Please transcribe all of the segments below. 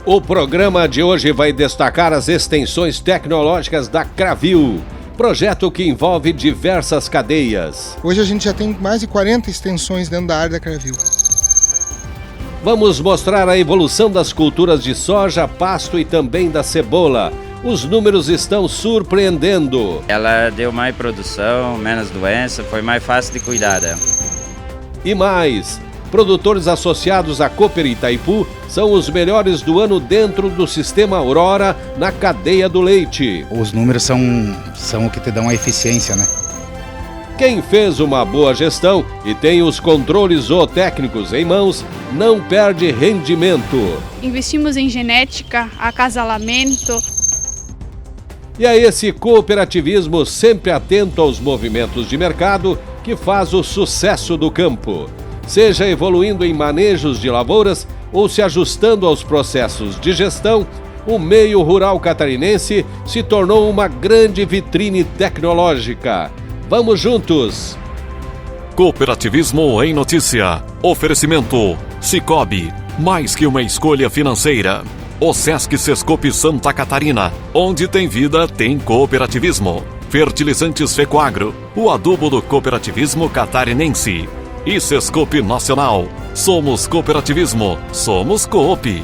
O programa de hoje vai destacar as extensões tecnológicas da Cravil, projeto que envolve diversas cadeias. Hoje a gente já tem mais de 40 extensões dentro da área da Cravil. Vamos mostrar a evolução das culturas de soja, pasto e também da cebola. Os números estão surpreendendo. Ela deu mais produção, menos doença, foi mais fácil de cuidar dela. E mais, produtores associados à Cooper Itaipu são os melhores do ano dentro do sistema Aurora na cadeia do leite. Os números são o que te dão a eficiência, né? Quem fez uma boa gestão e tem os controles zootécnicos em mãos, não perde rendimento. Investimos em genética, acasalamento. E é esse cooperativismo sempre atento aos movimentos de mercado que faz o sucesso do campo. Seja evoluindo em manejos de lavouras ou se ajustando aos processos de gestão, o meio rural catarinense se tornou uma grande vitrine tecnológica. Vamos juntos! Cooperativismo em Notícia. Oferecimento Sicoob, mais que uma escolha financeira. O Sesc Sescope Santa Catarina, onde tem vida, tem cooperativismo. Fertilizantes Fecoagro, o adubo do cooperativismo catarinense. E Sescope Nacional, somos cooperativismo, somos Coop.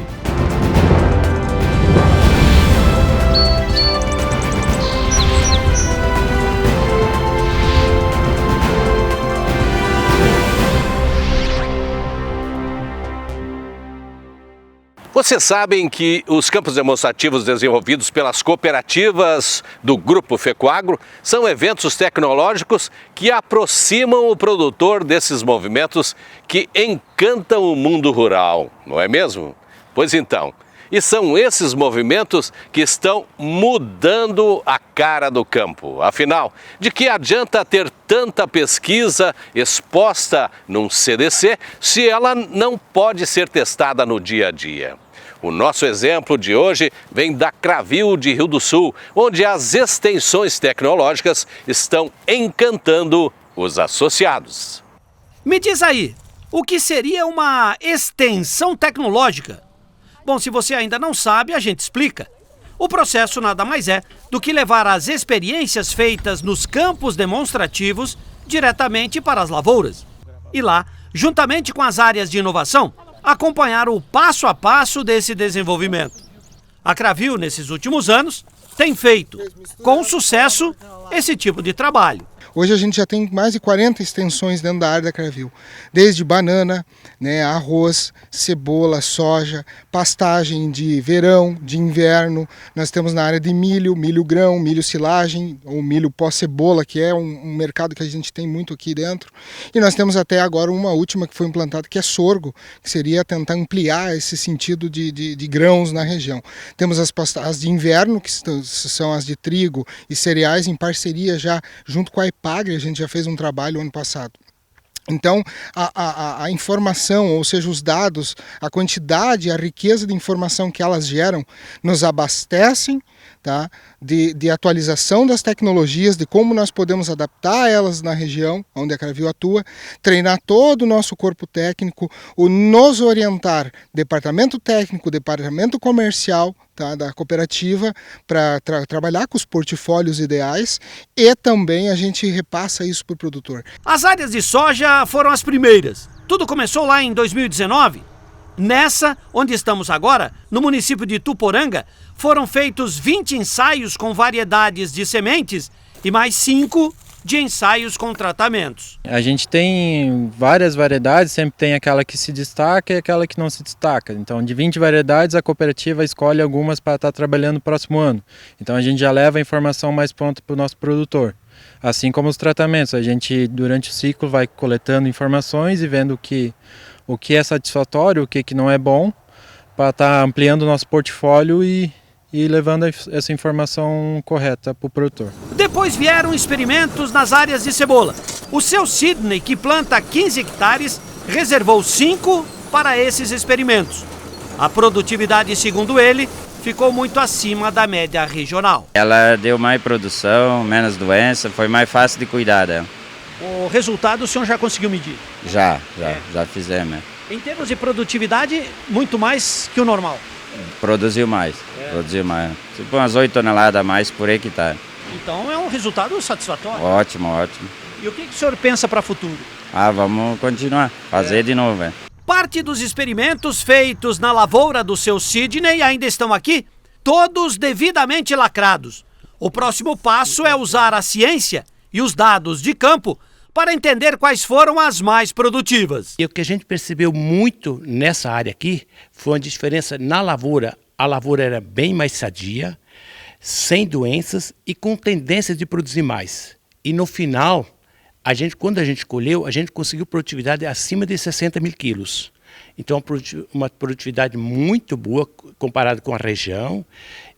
Vocês sabem que os campos demonstrativos desenvolvidos pelas cooperativas do Grupo Fecoagro são eventos tecnológicos que aproximam o produtor desses movimentos que encantam o mundo rural, não é mesmo? Pois então, e são esses movimentos que estão mudando a cara do campo. Afinal, de que adianta ter tanta pesquisa exposta num CDC se ela não pode ser testada no dia a dia? O nosso exemplo de hoje vem da Cravil de Rio do Sul, onde as extensões tecnológicas estão encantando os associados. Me diz aí, o que seria uma extensão tecnológica? Bom, se você ainda não sabe, a gente explica. O processo nada mais é do que levar as experiências feitas nos campos demonstrativos diretamente para as lavouras. E lá, juntamente com as áreas de inovação, acompanhar o passo a passo desse desenvolvimento. A Cravil, nesses últimos anos, tem feito, com sucesso, esse tipo de trabalho. Hoje a gente já tem mais de 40 extensões dentro da área da Cravil, desde banana, arroz, cebola, soja, pastagem de verão, de inverno. Nós temos na área de milho, milho grão, milho silagem, ou milho pós-cebola, que é um mercado que a gente tem muito aqui dentro. E nós temos até agora uma última que foi implantada, que é sorgo, que seria tentar ampliar esse sentido de grãos na região. Temos as de inverno, que são as de trigo e cereais, em parceria já junto com a EPAGRE, a gente já fez um trabalho ano passado. Então, a informação, ou seja, os dados, a quantidade, a riqueza de informação que elas geram, nos abastecem, tá, de atualização das tecnologias, de como nós podemos adaptar elas na região onde a Cravil atua, treinar todo o nosso corpo técnico, nos orientar, departamento técnico, departamento comercial, tá, da cooperativa, para trabalhar com os portfólios ideais, e também a gente repassa isso para o produtor. As áreas de soja foram as primeiras. Tudo começou lá em 2019. Nessa, onde estamos agora, no município de Tuporanga, foram feitos 20 ensaios com variedades de sementes e mais 5 de ensaios com tratamentos. A gente tem várias variedades, sempre tem aquela que se destaca e aquela que não se destaca. Então, de 20 variedades, a cooperativa escolhe algumas para estar trabalhando no próximo ano. Então, a gente já leva a informação mais pronta para o nosso produtor. Assim como os tratamentos, a gente, durante o ciclo, vai coletando informações e vendo o que é satisfatório, o que não é bom, para estar ampliando o nosso portfólio e levando essa informação correta para o produtor. Depois vieram experimentos nas áreas de cebola. O seu Sidney, que planta 15 hectares, reservou 5 para esses experimentos. A produtividade, segundo ele, ficou muito acima da média regional. Ela deu mais produção, menos doença, foi mais fácil de cuidar dela. O resultado o senhor já conseguiu medir? Já fizemos. Em termos de produtividade, muito mais que o normal. Produziu mais. Produziu mais. Tipo umas 8 toneladas a mais por hectare. Então é um resultado satisfatório. Ótimo, ótimo. E o que o senhor pensa para o futuro? Vamos continuar. Fazer de novo, velho. Parte dos experimentos feitos na lavoura do seu Sidney ainda estão aqui, todos devidamente lacrados. O próximo passo é usar a ciência e os dados de campo para entender quais foram as mais produtivas. E o que a gente percebeu muito nessa área aqui foi uma diferença na lavoura. A lavoura era bem mais sadia, sem doenças e com tendência de produzir mais. E no final, quando a gente colheu, a gente conseguiu produtividade acima de 60 mil quilos. Então, uma produtividade muito boa comparada com a região.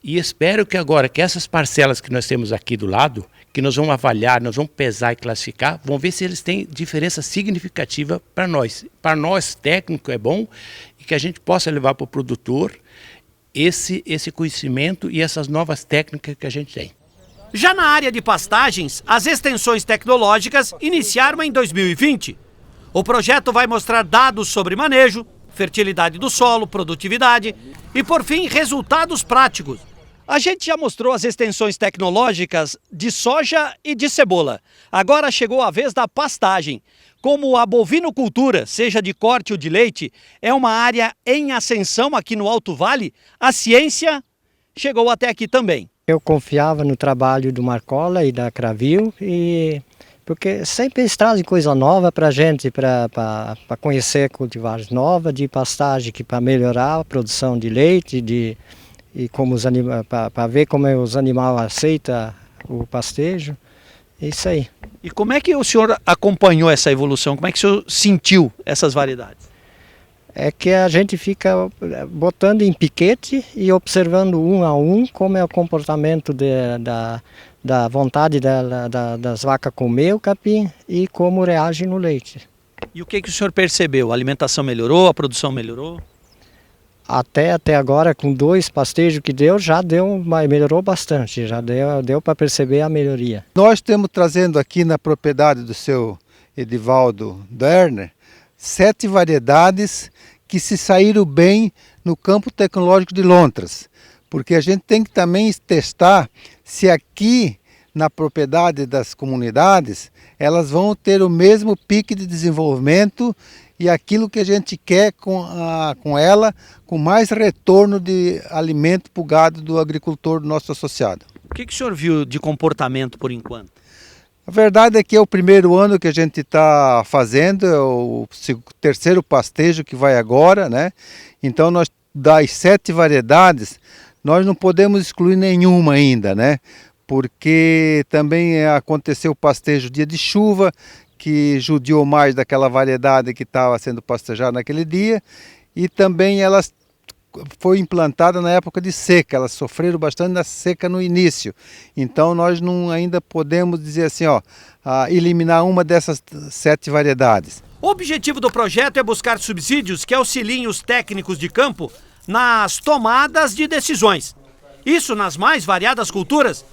E espero que agora, que essas parcelas que nós temos aqui do lado, que nós vamos avaliar, nós vamos pesar e classificar, vamos ver se eles têm diferença significativa para nós. Para nós, técnico, é bom e que a gente possa levar para o produtor esse conhecimento e essas novas técnicas que a gente tem. Já na área de pastagens, as extensões tecnológicas iniciaram em 2020. O projeto vai mostrar dados sobre manejo, fertilidade do solo, produtividade e, por fim, resultados práticos. A gente já mostrou as extensões tecnológicas de soja e de cebola. Agora chegou a vez da pastagem. Como a bovinocultura, seja de corte ou de leite, é uma área em ascensão aqui no Alto Vale, a ciência chegou até aqui também. Eu confiava no trabalho do Marcola e da Cravil, porque sempre eles trazem coisa nova para a gente, para conhecer cultivares novas, de pastagem, para melhorar a produção de leite, e como para ver como os animais aceitam o pastejo. Isso aí. E como é que o senhor acompanhou essa evolução? Como é que o senhor sentiu essas variedades? É que a gente fica botando em piquete e observando um a um como é o comportamento da vontade das vacas comer o capim e como reage no leite. E o que o senhor percebeu? A alimentação melhorou? A produção melhorou? Até agora, com 2 pastejos que melhorou bastante, já deu para perceber a melhoria. Nós estamos trazendo aqui na propriedade do seu Edivaldo Derner 7 variedades que se saíram bem no campo tecnológico de Lontras, porque a gente tem que também testar se aqui na propriedade das comunidades elas vão ter o mesmo pique de desenvolvimento e aquilo que a gente quer com ela, com mais retorno de alimento para o gado do agricultor, do nosso associado. O que o senhor viu de comportamento por enquanto? A verdade é que é o primeiro ano que a gente está fazendo, é o terceiro pastejo que vai agora, né? Então nós, das 7 variedades, nós não podemos excluir nenhuma ainda, né? Porque também aconteceu o pastejo dia de chuva, que judiou mais daquela variedade que estava sendo pastejada naquele dia, e também elas foi implantada na época de seca, elas sofreram bastante na seca no início, então nós não ainda podemos dizer assim, eliminar uma dessas 7 variedades. O objetivo do projeto é buscar subsídios que auxiliem os técnicos de campo nas tomadas de decisões, isso nas mais variadas culturas,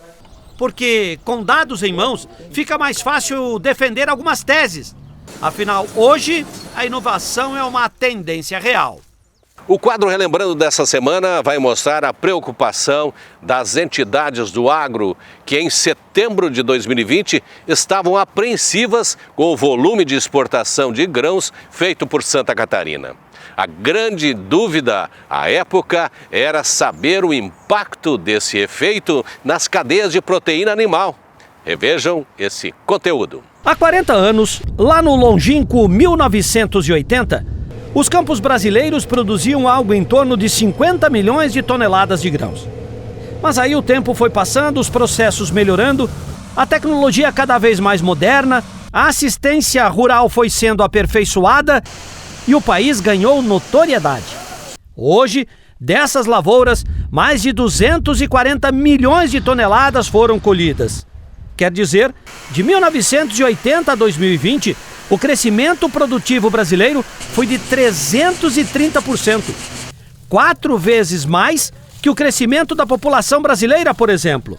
porque com dados em mãos fica mais fácil defender algumas teses. Afinal, hoje a inovação é uma tendência real. O quadro Relembrando dessa semana vai mostrar a preocupação das entidades do agro que em setembro de 2020 estavam apreensivas com o volume de exportação de grãos feito por Santa Catarina. A grande dúvida à época era saber o impacto desse efeito nas cadeias de proteína animal. Revejam esse conteúdo. Há 40 anos, lá no longínquo 1980, os campos brasileiros produziam algo em torno de 50 milhões de toneladas de grãos. Mas aí o tempo foi passando, os processos melhorando, a tecnologia cada vez mais moderna, a assistência rural foi sendo aperfeiçoada e o país ganhou notoriedade. Hoje, dessas lavouras, mais de 240 milhões de toneladas foram colhidas. Quer dizer, de 1980 a 2020, o crescimento produtivo brasileiro foi de 330%. 4 vezes mais que o crescimento da população brasileira, por exemplo.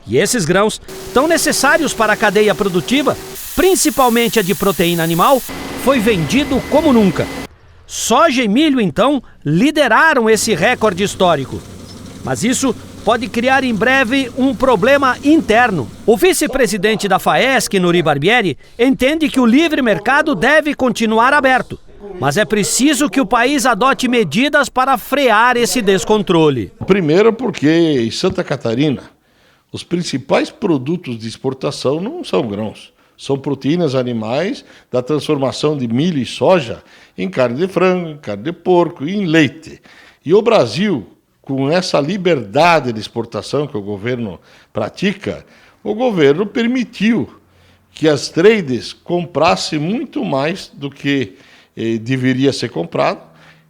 E esses grãos, tão necessários para a cadeia produtiva, principalmente a de proteína animal, foi vendido como nunca. Soja e milho, então, lideraram esse recorde histórico. Mas isso pode criar em breve um problema interno. O vice-presidente da FAESC, Nuri Barbieri, entende que o livre mercado deve continuar aberto. Mas é preciso que o país adote medidas para frear esse descontrole. Primeiro porque em Santa Catarina, os principais produtos de exportação não são grãos. São proteínas animais da transformação de milho e soja em carne de frango, em carne de porco e em leite. E o Brasil, com essa liberdade de exportação que o governo pratica, o governo permitiu que as trades comprassem muito mais do que deveria ser comprado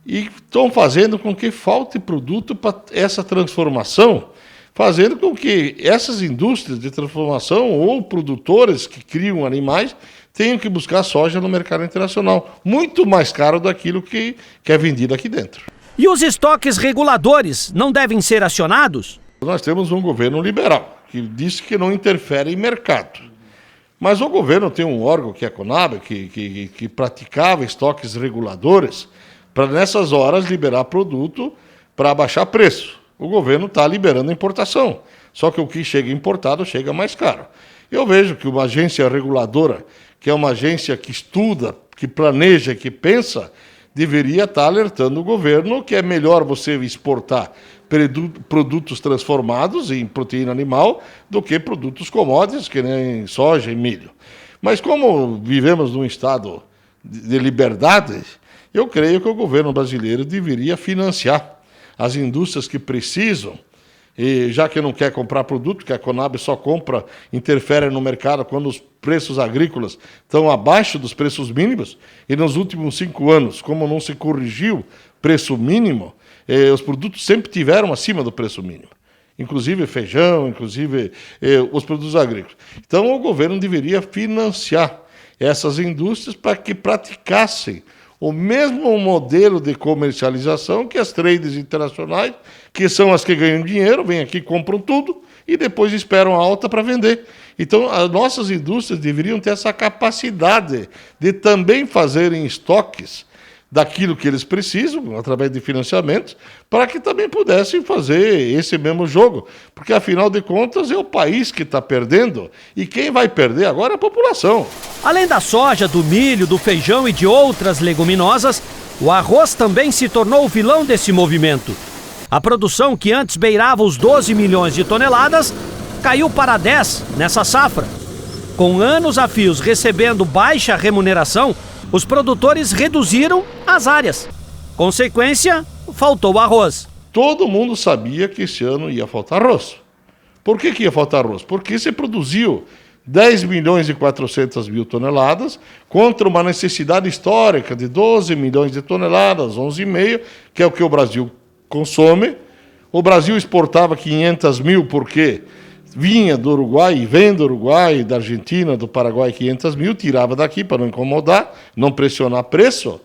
e estão fazendo com que falte produto para essa transformação, fazendo com que essas indústrias de transformação ou produtores que criam animais tenham que buscar soja no mercado internacional, muito mais caro daquilo que é vendido aqui dentro. E os estoques reguladores não devem ser acionados? Nós temos um governo liberal, que disse que não interfere em mercado. Mas o governo tem um órgão, que é a Conab, que praticava estoques reguladores para, nessas horas, liberar produto para baixar preço. O governo está liberando a importação, só que o que chega importado chega mais caro. Eu vejo que uma agência reguladora, que é uma agência que estuda, que planeja, que pensa, deveria estar alertando o governo que é melhor você exportar produtos transformados em proteína animal do que produtos commodities, que nem soja e milho. Mas como vivemos num estado de liberdade, eu creio que o governo brasileiro deveria financiar as indústrias que precisam, e já que não quer comprar produto, que a Conab só compra, interfere no mercado quando os preços agrícolas estão abaixo dos preços mínimos, e nos últimos 5 anos, como não se corrigiu preço mínimo, os produtos sempre tiveram acima do preço mínimo, inclusive feijão, inclusive os produtos agrícolas. Então o governo deveria financiar essas indústrias para que praticassem o mesmo modelo de comercialização que as trades internacionais, que são as que ganham dinheiro, vêm aqui, compram tudo e depois esperam a alta para vender. Então, as nossas indústrias deveriam ter essa capacidade de também fazerem estoques daquilo que eles precisam, através de financiamentos, para que também pudessem fazer esse mesmo jogo. Porque, afinal de contas, é o país que está perdendo, e quem vai perder agora é a população. Além da soja, do milho, do feijão e de outras leguminosas, o arroz também se tornou o vilão desse movimento. A produção, que antes beirava os 12 milhões de toneladas, caiu para 10 nessa safra. Com anos a fios recebendo baixa remuneração, os produtores reduziram as áreas. Consequência, faltou arroz. Todo mundo sabia que esse ano ia faltar arroz. Por que ia faltar arroz? Porque se produziu 10 milhões e 400 mil toneladas contra uma necessidade histórica de 12 milhões de toneladas, 11,5, que é o que o Brasil consome. O Brasil exportava 500 mil porque vinha do Uruguai e vem do Uruguai, da Argentina, do Paraguai 500 mil, tirava daqui para não incomodar, não pressionar preço.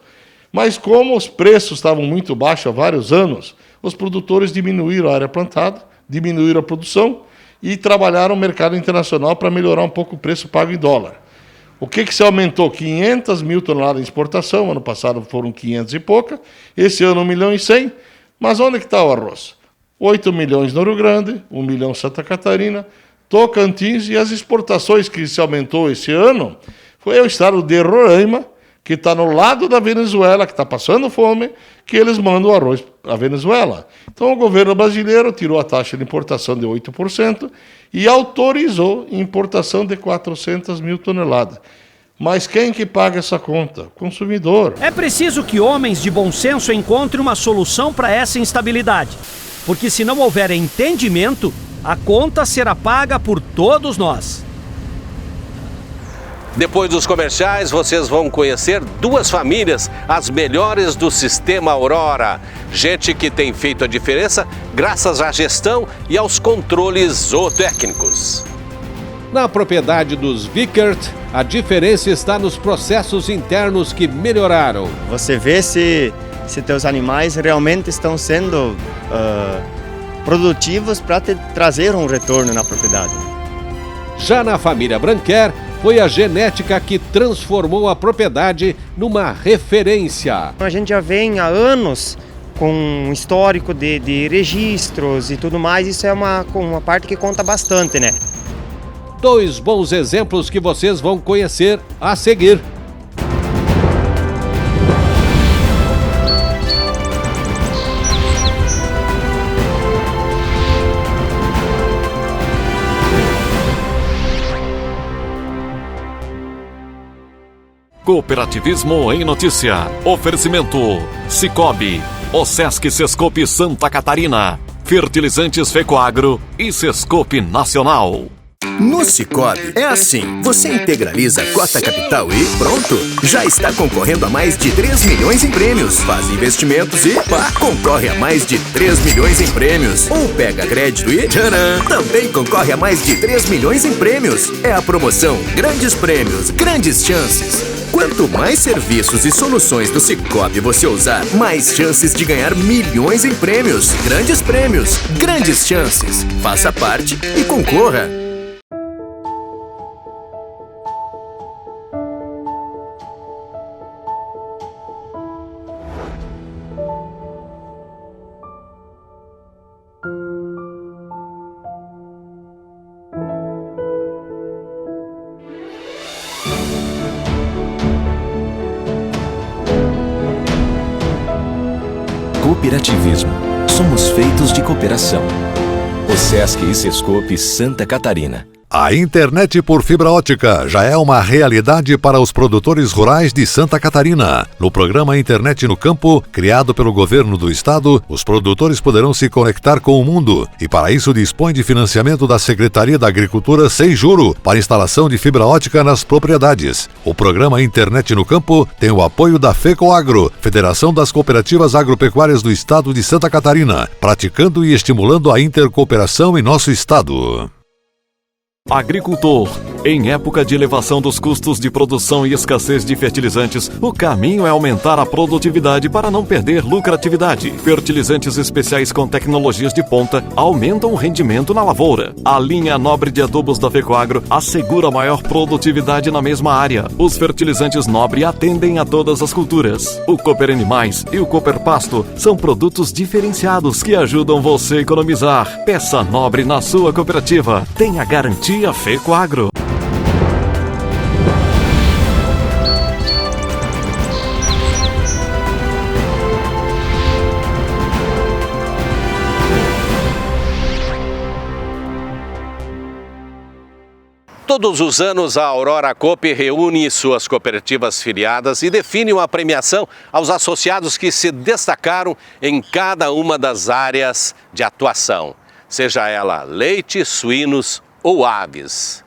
Mas como os preços estavam muito baixos há vários anos, os produtores diminuíram a área plantada, diminuíram a produção e trabalharam o mercado internacional para melhorar um pouco o preço pago em dólar. O que se aumentou? 500 mil toneladas de exportação, ano passado foram 500 e pouca, esse ano 1 milhão e 100, mas onde está o arroz? 8 milhões no Rio Grande, 1 milhão em Santa Catarina, Tocantins, e as exportações que se aumentou esse ano foi o estado de Roraima, que está no lado da Venezuela, que está passando fome, que eles mandam o arroz à Venezuela. Então o governo brasileiro tirou a taxa de importação de 8% e autorizou a importação de 400 mil toneladas. Mas quem que paga essa conta? O consumidor. É preciso que homens de bom senso encontrem uma solução para essa instabilidade. Porque se não houver entendimento, a conta será paga por todos nós. Depois dos comerciais, vocês vão conhecer 2 famílias, as melhores do sistema Aurora. Gente que tem feito a diferença graças à gestão e aos controles zootécnicos. Na propriedade dos Vickert, a diferença está nos processos internos que melhoraram. Você vê se teus animais realmente estão sendo produtivos para trazer um retorno na propriedade. Já na família Branquer, foi a genética que transformou a propriedade numa referência. A gente já vem há anos com um histórico de registros e tudo mais, isso é uma parte que conta bastante, né? 2 bons exemplos que vocês vão conhecer a seguir. Cooperativismo em Notícia. Oferecimento Sicoob, Osesc Sescope Santa Catarina, Fertilizantes Fecoagro e Sescope Nacional. No Sicoob é assim, você integraliza a cota capital e pronto, já está concorrendo a mais de 3 milhões em prêmios. Faz investimentos e concorre a mais de 3 milhões em prêmios. Ou pega crédito e tcharam, também concorre a mais de 3 milhões em prêmios. É a promoção Grandes Prêmios, Grandes Chances. Quanto mais serviços e soluções do Sicoob você usar, mais chances de ganhar milhões em prêmios. Grandes prêmios, grandes chances. Faça parte e concorra. Cooperativismo. Somos feitos de cooperação. Osesc e Sescope Santa Catarina. A internet por fibra ótica já é uma realidade para os produtores rurais de Santa Catarina. No programa Internet no Campo, criado pelo governo do estado, os produtores poderão se conectar com o mundo e para isso dispõe de financiamento da Secretaria da Agricultura sem juro para instalação de fibra ótica nas propriedades. O programa Internet no Campo tem o apoio da FECOAGRO, Federação das Cooperativas Agropecuárias do Estado de Santa Catarina, praticando e estimulando a intercooperação em nosso estado. Agricultor. Em época de elevação dos custos de produção e escassez de fertilizantes, o caminho é aumentar a produtividade para não perder lucratividade. Fertilizantes especiais com tecnologias de ponta aumentam o rendimento na lavoura. A linha Nobre de adubos da Fecoagro assegura maior produtividade na mesma área. Os fertilizantes Nobre atendem a todas as culturas. O Cooper Animais e o Cooper Pasto são produtos diferenciados que ajudam você a economizar. Peça Nobre na sua cooperativa. Tenha garantia Fecoagro. Todos os anos, a Aurora Coop reúne suas cooperativas filiadas e define uma premiação aos associados que se destacaram em cada uma das áreas de atuação, seja ela leite, suínos ou aves.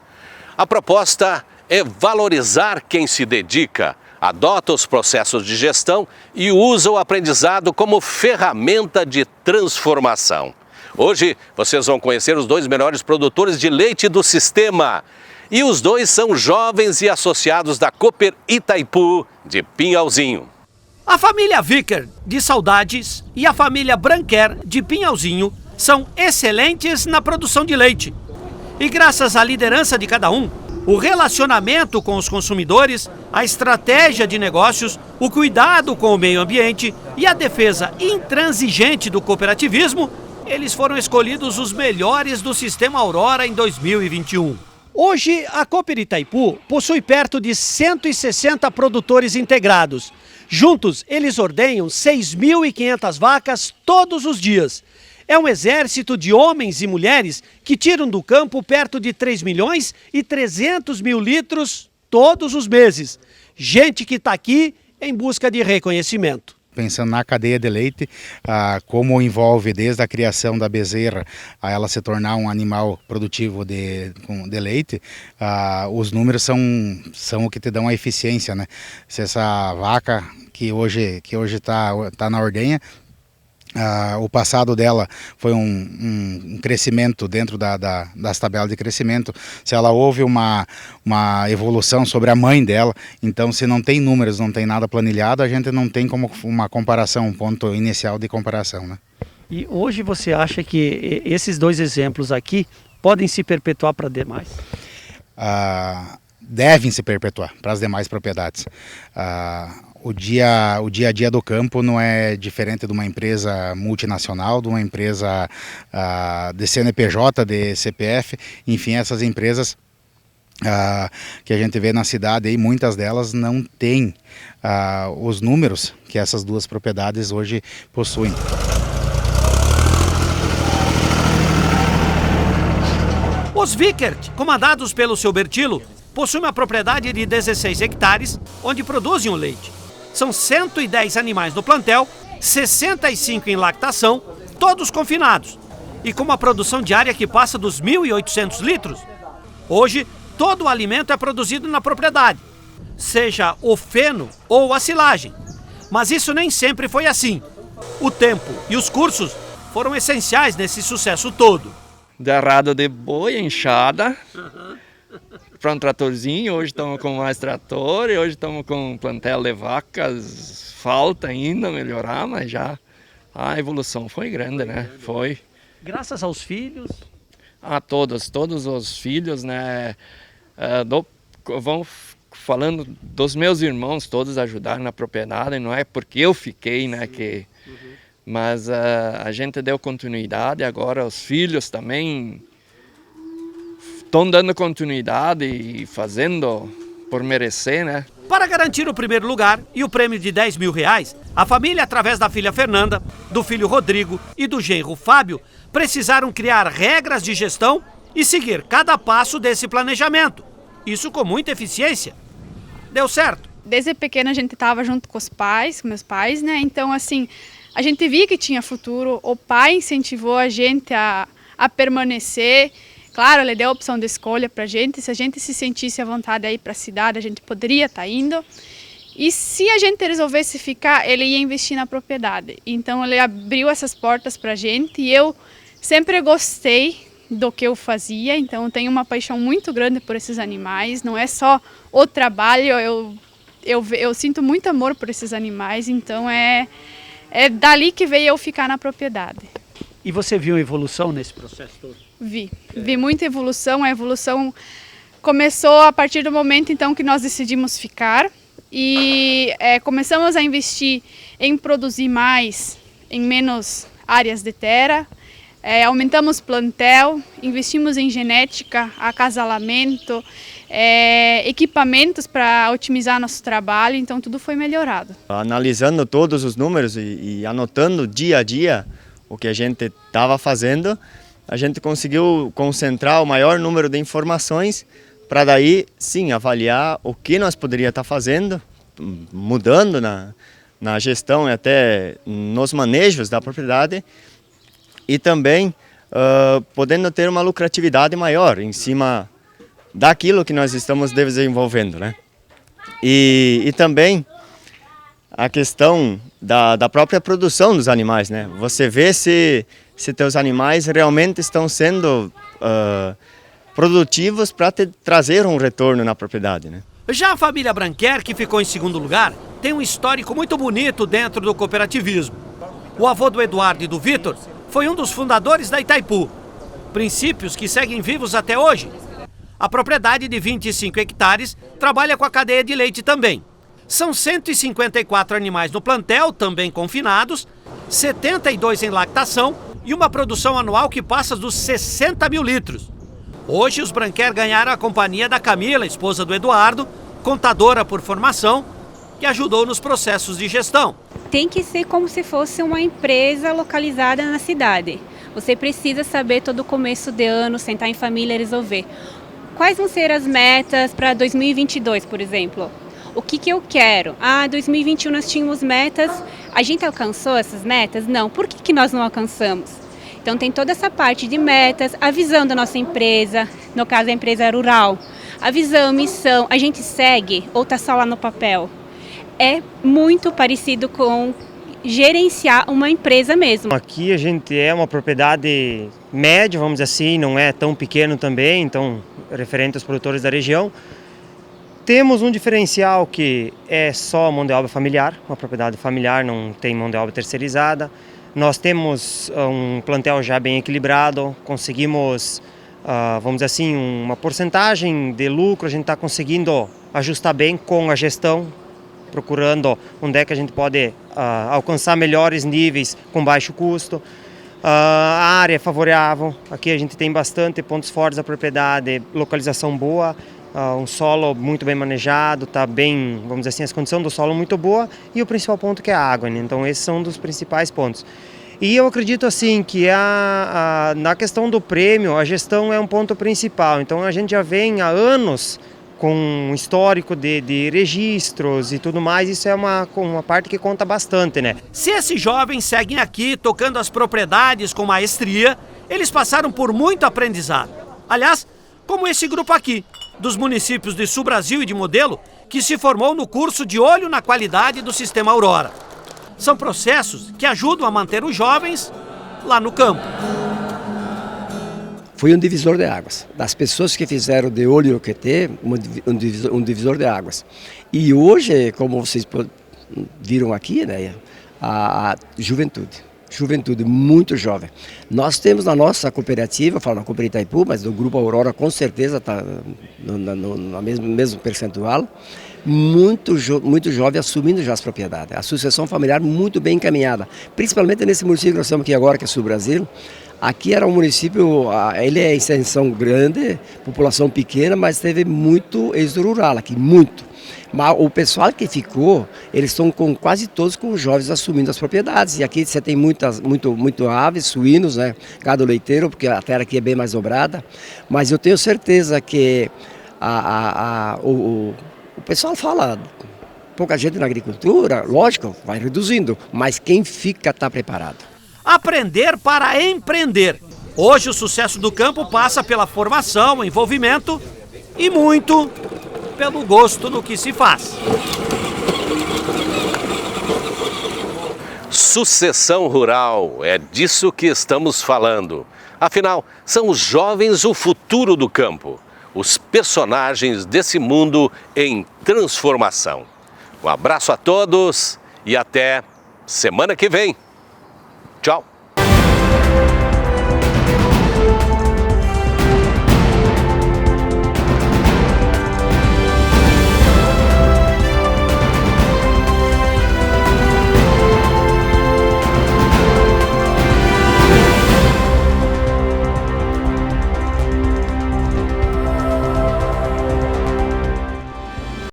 A proposta é valorizar quem se dedica, adota os processos de gestão e usa o aprendizado como ferramenta de transformação. Hoje, vocês vão conhecer os 2 melhores produtores de leite do sistema. E os 2 são jovens e associados da Cooper Itaipu, de Pinhalzinho. A família Vicker, de Saudades, e a família Branquer, de Pinhalzinho, são excelentes na produção de leite. E graças à liderança de cada um, o relacionamento com os consumidores, a estratégia de negócios, o cuidado com o meio ambiente e a defesa intransigente do cooperativismo, eles foram escolhidos os melhores do Sistema Aurora em 2021. Hoje, a Cooper Itaipu possui perto de 160 produtores integrados. Juntos, eles ordenham 6.500 vacas todos os dias. É um exército de homens e mulheres que tiram do campo perto de 3 milhões e 300 mil litros todos os meses. Gente que está aqui em busca de reconhecimento. Pensando na cadeia de leite, como envolve desde a criação da bezerra a ela se tornar um animal produtivo de leite, os números são o que te dão a eficiência, né? Se essa vaca que hoje tá na ordenha, o passado dela foi um crescimento dentro das tabelas de crescimento. Se ela houve uma evolução sobre a mãe dela, então se não tem números, não tem nada planilhado, a gente não tem como uma comparação, um ponto inicial de comparação, né? E hoje você acha que esses 2 exemplos aqui podem se perpetuar para demais? devem se perpetuar para as demais propriedades. O dia a dia do campo não é diferente de uma empresa multinacional, de uma empresa de CNPJ, de CPF, enfim, essas empresas que a gente vê na cidade, aí, muitas delas não têm os números que essas duas propriedades hoje possuem. Os Vickert, comandados pelo seu Bertilo, possuem uma propriedade de 16 hectares, onde produzem o leite. São 110 animais no plantel, 65 em lactação, todos confinados, e com uma produção diária que passa dos 1.800 litros. Hoje, todo o alimento é produzido na propriedade, seja o feno ou a silagem. Mas isso nem sempre foi assim. O tempo e os cursos foram essenciais nesse sucesso todo. Derrado de boi, enxada, para um tratorzinho. Hoje estamos com mais trator, e hoje estamos com um plantel de vacas. Falta ainda melhorar, mas já a evolução foi grande, né? Foi. Graças aos filhos? Todos os filhos, né? Vão falando dos meus irmãos, todos ajudaram na propriedade, não é porque eu fiquei, né? Mas a gente deu continuidade, agora os filhos também estão dando continuidade e fazendo por merecer, né? Para garantir o primeiro lugar e o prêmio de R$10 mil, a família, através da filha Fernanda, do filho Rodrigo e do genro Fábio, precisaram criar regras de gestão e seguir cada passo desse planejamento. Isso com muita eficiência. Deu certo. Desde pequena a gente estava junto com meus pais, né? Então, assim, a gente via que tinha futuro, o pai incentivou a gente a permanecer. Claro, ele deu a opção de escolha para a gente, se a gente se sentisse à vontade de ir para a cidade, a gente poderia estar indo. E se a gente resolvesse ficar, ele ia investir na propriedade. Então, ele abriu essas portas para a gente e eu sempre gostei do que eu fazia, então eu tenho uma paixão muito grande por esses animais, não é só o trabalho, eu sinto muito amor por esses animais, então é dali que veio eu ficar na propriedade. E você viu evolução nesse processo todo? Vi muita evolução. A evolução começou a partir do momento então que nós decidimos ficar e começamos a investir em produzir mais em menos áreas de terra. Aumentamos plantel, investimos em genética, acasalamento, equipamentos para otimizar nosso trabalho, então tudo foi melhorado. Analisando todos os números e anotando dia a dia o que a gente estava fazendo, a gente conseguiu concentrar o maior número de informações para daí sim avaliar o que nós poderíamos estar fazendo, mudando na gestão e até nos manejos da propriedade, e também podendo ter uma lucratividade maior em cima daquilo que nós estamos desenvolvendo, né? E também a questão da própria produção dos animais, né? Você vê se teus animais realmente estão sendo produtivos para trazer um retorno na propriedade, né? Já a família Branquer, que ficou em segundo lugar, tem um histórico muito bonito dentro do cooperativismo. O avô do Eduardo e do Vitor foi um dos fundadores da Itaipu. Princípios que seguem vivos até hoje. A propriedade de 25 hectares trabalha com a cadeia de leite também. São 154 animais no plantel, também confinados, 72 em lactação e uma produção anual que passa dos 60 mil litros. Hoje os Branquer ganharam a companhia da Camila, esposa do Eduardo, contadora por formação, que ajudou nos processos de gestão. Tem que ser como se fosse uma empresa localizada na cidade. Você precisa saber todo começo de ano, sentar em família e resolver. Quais vão ser as metas para 2022, por exemplo? O que eu quero? 2021 nós tínhamos metas, a gente alcançou essas metas? Não. Por que nós não alcançamos? Então tem toda essa parte de metas, a visão da nossa empresa, no caso a empresa rural, a visão, missão, a gente segue ou está só lá no papel? É muito parecido com gerenciar uma empresa mesmo. Aqui a gente é uma propriedade média, vamos dizer assim, não é tão pequeno também, então referente aos produtores da região. Temos um diferencial que é só mão de obra familiar, uma propriedade familiar, não tem mão de obra terceirizada. Nós temos um plantel já bem equilibrado, conseguimos vamos dizer assim, uma porcentagem de lucro, a gente está conseguindo ajustar bem com a gestão, procurando onde é que a gente pode alcançar melhores níveis com baixo custo. A área é favorável, aqui a gente tem bastante pontos fortes da propriedade, localização boa, um solo muito bem manejado, tá bem, vamos dizer assim, as condições do solo muito boa e o principal ponto que é a água, né? Então esses são um dos principais pontos. E eu acredito assim que na questão do prêmio, a gestão é um ponto principal, então a gente já vem há anos com um histórico de registros e tudo mais, isso é uma parte que conta bastante, né? Se esses jovens seguem aqui tocando as propriedades com maestria, eles passaram por muito aprendizado. Aliás, como esse grupo aqui, dos municípios de Sul Brasil e de Modelo, que se formou no curso de Olho na Qualidade do Sistema Aurora. São processos que ajudam a manter os jovens lá no campo. Foi um divisor de águas. Das pessoas que fizeram de Olho no QT, um divisor de águas. E hoje, como vocês viram aqui, né, a juventude muito jovem. Nós temos na nossa cooperativa, eu falo na Cooperativa Itaipu, mas do Grupo Aurora com certeza está no mesmo percentual, muito jovem assumindo já as propriedades. A sucessão familiar muito bem encaminhada, principalmente nesse município que nós estamos aqui agora, que é Sul Brasil. Aqui era um município, ele é extensão grande, população pequena, mas teve muito êxodo rural aqui, muito. Mas o pessoal que ficou, eles estão quase todos com os jovens assumindo as propriedades. E aqui você tem muito aves, suínos, né? Gado leiteiro, porque a terra aqui é bem mais dobrada. Mas eu tenho certeza que o pessoal fala, pouca gente na agricultura, lógico, vai reduzindo, mas quem fica está preparado. Aprender para empreender. Hoje o sucesso do campo passa pela formação, envolvimento e muito pelo gosto no que se faz. Sucessão rural, é disso que estamos falando. Afinal, são os jovens o futuro do campo, os personagens desse mundo em transformação. Um abraço a todos e até semana que vem. Tchau.